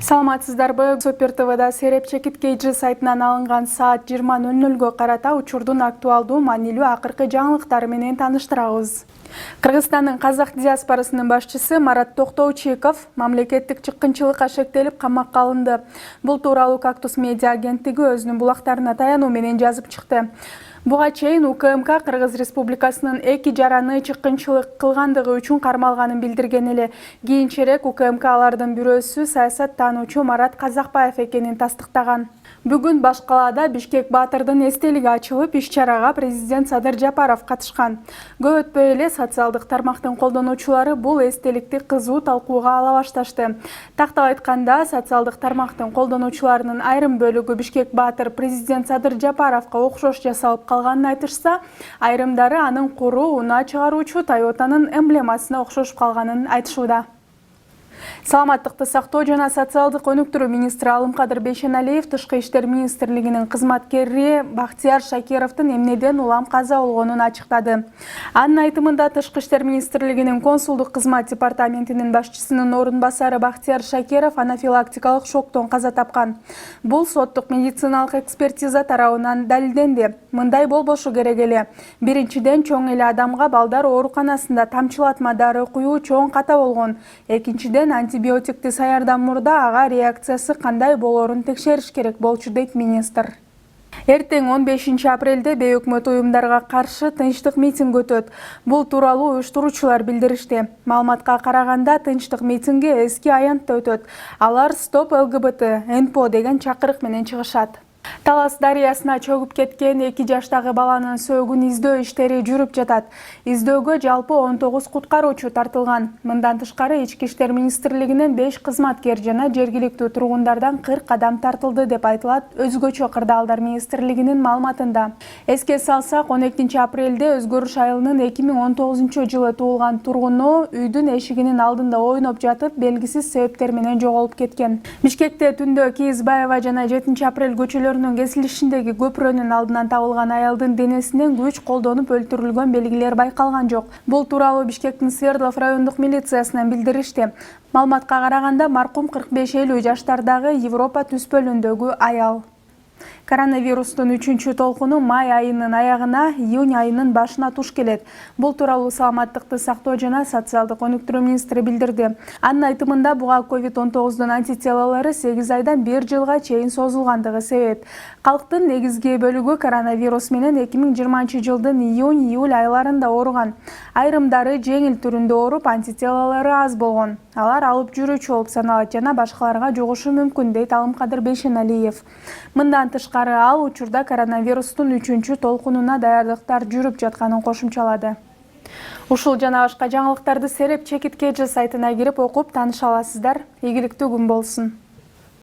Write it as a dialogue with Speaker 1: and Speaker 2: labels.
Speaker 1: Саламатсыздарбы, Супер ТВда Сереп Чекиткейджи сайтынан алынган саат 20:00 карата учурдун актуалдуу маанилүү акыркы жаңылыктары менен таныштырабыз. Кыргызстандын казак диаспорасынын башчысы Марат Токтоочеков мамлекеттик чыккынчылыкка шектелип камакка алынды. Бул тууралуу Кактус медиа агенттиги өзүнүн булактарына таянуу менен жазып чыкты. Буга чейин УКМК Кыргыз Республикасынын 2 жараны чыккынчылык кылгандыгы үчүн кармалганын билдирген эле. Кийинчерээк УКМК алардын бирөөсү саясаттануучу Марат Казакбаев экенин тастыктаган. Бүгүн баш калаада Бишкек Баатырдын эстелиги ачылып, иш-чарага президент Садыр Жапаров катышкан. Көп өтпөй эле социалдык тармактын колдонуучулары бул эстеликти кызуу талкууга ала башташты. Тактап айтканда, социалдык тармактын колдонуучуларынын айрым бөлүгү Бишкек Баатыр президент Садыр Жапаровго окшош жасалып калганын айтышса, айрымдары анын куру унаа чыгаруучу Toyota'нын эмблемасына окшош калганын айтышууда. Саламаттыкты сактоо жана социалдык өнүктүрүү министри Алымкадыр Бейшеналиев Тышкы иштер министрлигинин кызматкери Бактияр Шакировдун эмнеден улам каза болгонун ачыктады. Анын айтымында Тышкы иштер министрлигинин консулдук кызмат департаментинин башчысынын орун басары Бактияр Шакиров анафилактикалык шоктон каза тапкан. Бул соттук медициналык экспертиза тарабынан далилденди. Мындай болбошу керек эле. Биринчиден, чоң эле адамга балдар ооруканасында тамчылатма дары куюу чоң ката болгон. Экинчиден, антибиотикти саярдан мурда ага реакциясы кандай болорун текшериш керек болчу, дейт министр. Эртең 15 апрелде бейөкмөт уюмдарга каршы тынчтык митинг өтөт. Бул тууралуу уюштуруучулар билдиришти. Маалыматка караганда, тынчтык митингге эски аянтта өтөт. Алар Стоп ЛГБТ, НПО деген чакырык менен чыгышат. Талас дарыясына чөгүп кеткен 2 жаштагы баланын сөөгүн издөө иштери жүрүп жатат. Издөөгө жалпы 19 куткаруучу тартылган. Мындан тышкары Ички иштер министрлигинен 5 кызматкер жана жергиликтүү тургундардан 40 адам тартылды деп айтылат Өзгөчө кырдаалдар министрлигинин маалыматында. Эске салсак, 12 апрелде Өзгөрүш айылынын 2019 туулган тургуну үйдүн эшигинин алдында ойноп жатып, белгисиз себептер менен жоголуп кеткен. Бишкекте түндө Кийизбаева жана 7 апрель көчөлөрүнүн кесилишиндеги көпүрөнүн алдынан табылган аялдын денесинен күч колдонуп өлтүрүлгөн белгилер байкалган жок. Бул тууралуу Бишкектин Свердлов райондук милициясынан билдиришти. Маалыматка караганда, маркум 45-50 жаштардагы Европа түспөлүндөгү аял. Коронавирустун 3-чү толкуну май айынын аягына, июнь айынын башына туш келет. Бул тууралуу Саламаттыкты сактоо жана социалдык өнүктүрүү министри билдирди. Анын айтымында, буга COVID-19 антителалары 8 айдан 1 жылга чейин созулгандыгы себеп. Калктын негизги бөлүгү коронавирус менен 2020 жылдын июнь-июль айларында ооруган. Айрымдары жеңил түрүндө ооруп, антителалары аз болгон. Алар алып жүрүүчү болуп саналат жана башкаларга жугушу мүмкүн, дейт Алымкадыр Бейшеналиев. Мындан тышкары, ал учурда коронавирустун 3-чү толкунуна даярдыктар жүрүп жатканын кошумчалады. Ушул жана башка жаңылыктарды Сереп Чекиткейджи сайтына кирип окуп таныша аласыздар. Ийгиликтүү күн болсун.